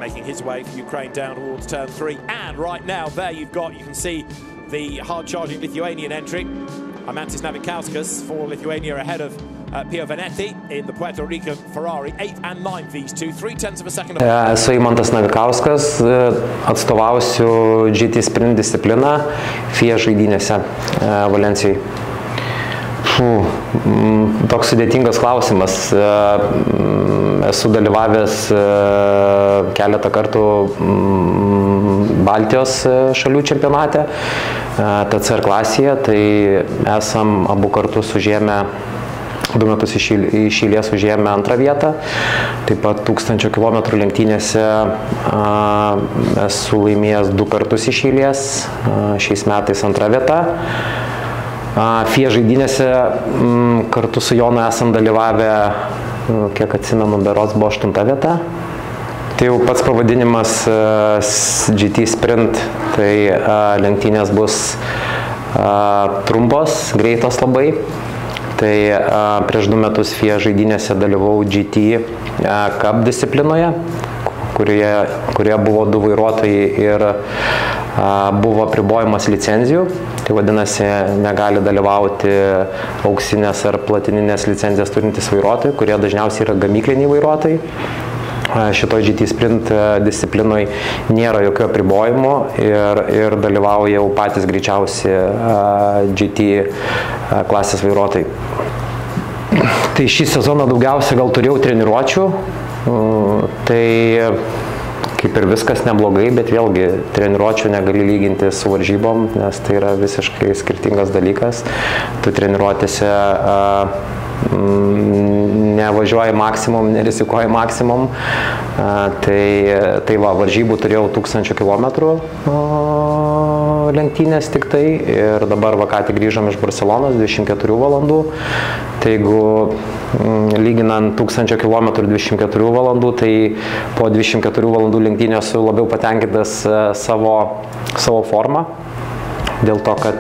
making his way for Ukraine down towards turn 3. And right now, there you can see the hard-charging Lithuanian entry. Amantis Navikauskas for Lithuania ahead of Pio Venetti in the Puerto Rican Ferrari. 8 and 9 these two, 0.3 of a second. Esu Eimantas Navikauskas, atstovausiu GT Sprint discipliną FIA žaidynėse Valencijai. Toks sudėtingas klausimas. Esu dalyvavęs keletą kartų Baltijos šalių čempionate, TCR klasėje, tai esam abu kartus užėmę 2 metus iš eilės užėjome antrą vietą. Taip pat 1000 km lenktynėse esu laimėjęs 2 kartus iš eilės, šiais metais antra vieta. FIA žaidynėse kartu su Jonu esam dalyvavę, kiek atsimenu, berods buvo 8 vieta. Tai jau pats pavadinimas GT Sprint, tai lenktynės bus trumpos, greitos labai. Tai prieš 2 metus FIA žaidynėse dalyvau GT Cup disciplinoje, kurioje buvo 2 vairuotojai ir buvo apribojimas licenzijų. Tai vadinasi, negali dalyvauti auksinės ar platininės licenzijas turintys vairuotojai, kurie dažniausiai yra gamykliniai vairuotojai. Šitoj GT Sprint disciplinoje nėra jokio apribojimo ir dalyvauja jau patys greičiausi GT klasės vairuotojai. Tai šį sezoną daugiausia gal turėjau treniruočių, tai kaip ir viskas neblogai, bet vėlgi treniruočių negali lyginti su varžybom, nes tai yra visiškai skirtingas dalykas. Tu treniruotėse nevažiuoji maksimum, nerizikuoji maksimum. Tai va, varžybų turėjau 1000 km lenktynės tik tai ir dabar va ką tik grįžom iš Barcelonos 24 valandų. Tai jeigu lyginant 1000 km ir 24 valandų, tai po 24 valandų lenktynės esu labiau patenkintas savo formą, dėl to, kad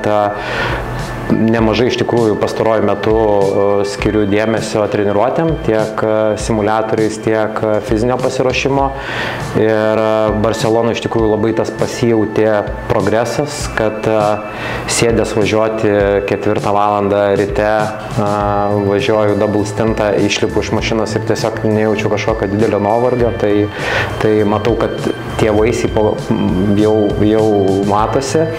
nemažai iš tikrųjų pastaruoju metu skiriu dėmesio treniruotėm, tiek simuliatoriais, tiek fizinio pasiruošimo. Ir Barcelonoje iš tikrųjų labai tas pasijautė progresas, kad sėdęs važiuoti 4 valandą ryte, važiuoju double stintą, išlipu iš mašinos ir tiesiog nejaučiu kažkokio didelio nuovargio. Tai matau, kad tie vaisiai jau matosi.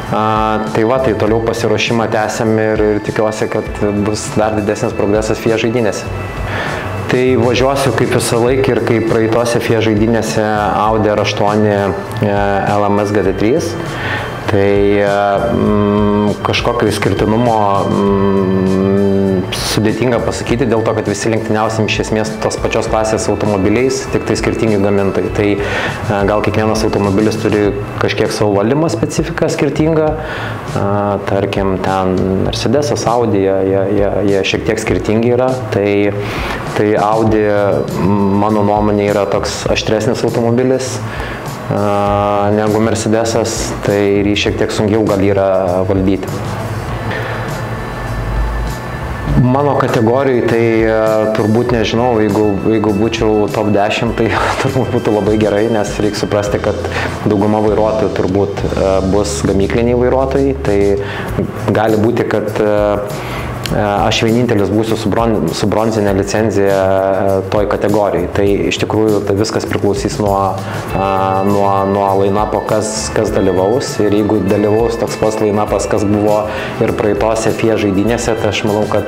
Tai va, tai toliau pasiruošimą tęsiam ir tikiuosi, kad bus dar didesnis progresas FIA žaidynėse. Tai važiuosiu kaip visą laiką ir kaip praeitose FIA žaidynėse Audi R8 LMS GT3. Tai kažkokio išskirtinumo sudėtinga pasakyti, dėl to, kad visi lenktyniausim iš esmės tos pačios klasės automobiliais, tik tai skirtingi gamintojai. Tai gal kiekvienas automobilis turi kažkiek savo valdymo specifiką skirtingą. Tarkim, ten Mercedesas, Audi, jie šiek tiek skirtingi yra. Tai Audi, mano nuomonė, yra toks aštresnis automobilis negu Mercedesas, tai ir jį šiek tiek sunkiau gal yra valdyti. Mano kategorijai tai turbūt nežinau, jeigu būčiau top 10, tai turbūt būtų labai gerai, nes reikia suprasti, kad dauguma vairuotojų turbūt bus gamykliniai vairuotojai, tai gali būti, kad aš vienintelis būsiu su bronzinė licenzija toj kategorijai. Tai iš tikrųjų tai viskas priklausys nuo line-upo, kas dalyvaus. Ir jeigu dalyvaus toks pats line-upas, kas buvo ir praeitose FIA žaidynėse, tai aš manau, kad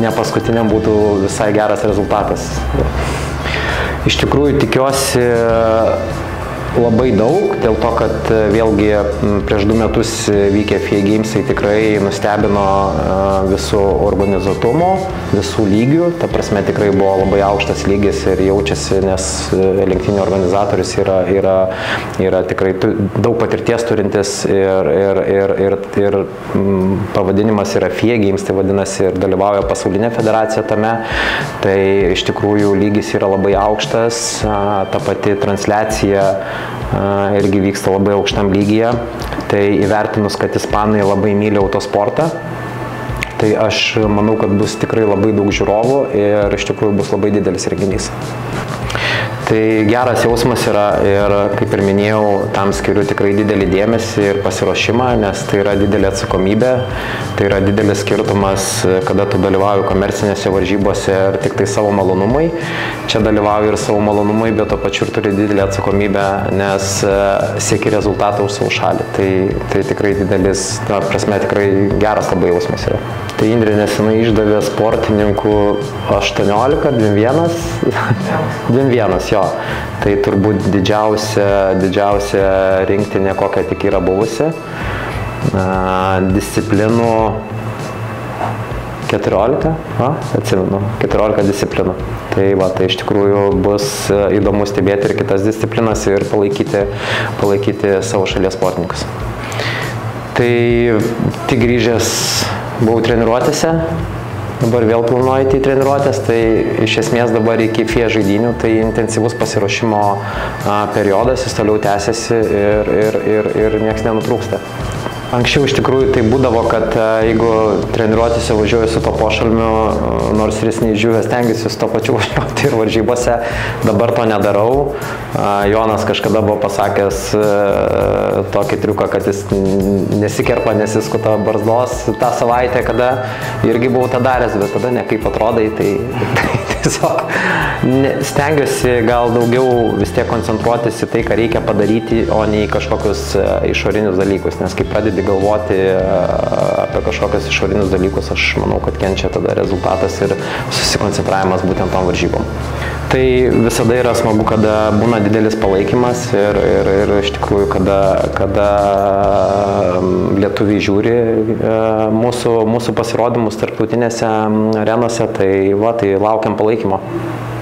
ne paskutiniam būtų visai geras rezultatas. Iš tikrųjų tikiuosi labai daug, dėl to, kad vėlgi prieš 2 metus vykę FIA Gamesai tikrai nustebino visų organizuotumo, visų lygių. Ta prasme tikrai buvo labai aukštas lygis ir jaučiasi, nes lenktynių organizatorius yra tikrai daug patirties turintis ir pavadinimas yra FIA Games, tai vadinasi ir dalyvauja pasaulinė federacija tame. Tai iš tikrųjų lygis yra labai aukštas, ta pati transliacija irgi vyksta labai aukštam lygyje. Tai įvertinus, kad ispanai labai myli autosportą, tai aš manau, kad bus tikrai labai daug žiūrovų ir iš tikrųjų bus labai didelis renginys. Tai geras jausmas yra ir, kaip ir minėjau, tam skiriu tikrai didelį dėmesį ir pasiruošimą, nes tai yra didelė atsakomybė, tai yra didelis skirtumas, kada tu dalyvauji komercinėse varžybose ir tik tai savo malonumai. Čia dalyvauji ir savo malonumai, bet to pačiu ir turi didelį atsakomybę, nes sieki rezultatą už savo šalį. Tai tikrai didelis, ta prasme, tikrai geras labai jausmas yra. Tai Indrė nesenai išdavė sportininkų 18, 21, jo. Tai turbūt didžiausia rinktinė, kokia tik yra buvusi. Disciplinų 14, atsimenu, 14 disciplinų. Tai iš tikrųjų bus įdomu stebėti ir kitas disciplinas ir palaikyti savo šalies sportininkus. Tai tik grįžęs buvau treniruotėse, dabar vėl planuoju į treniruotės, tai iš esmės dabar iki FIE žaidynių, tai intensyvus pasiruošimo periodas, jis toliau tęsiasi ir nieks nenutrūksta. Anksčiau iš tikrųjų tai būdavo, kad jeigu treniruotėse važiuoju su to pošalmiu, nors ir jis neišdžiūvęs, stengiuosi su to pačiu važiuoti ir varžybose, dabar to nedarau. Jonas kažkada buvo pasakęs tokį triuką, kad jis nesikerpa, nesiskuta barzdos tą savaitę, kada irgi buvau tą daręs, bet tada ne kaip atrodai, tai tiesiog stengiuosi gal daugiau vis tiek koncentruotis į tai, ką reikia padaryti, o ne į kažkokius išorinius dalykus, nes kai pradedi galvoti apie kažkokius išorinius dalykus, aš manau, kad kenčia tada rezultatas ir susikoncentravimas būtent tom varžybom. Tai visada yra smagu, kada būna didelis palaikymas ir iš tikrųjų, kada lietuviai žiūri mūsų pasirodymus tarptautinėse arenose, tai laukiam palaikymo.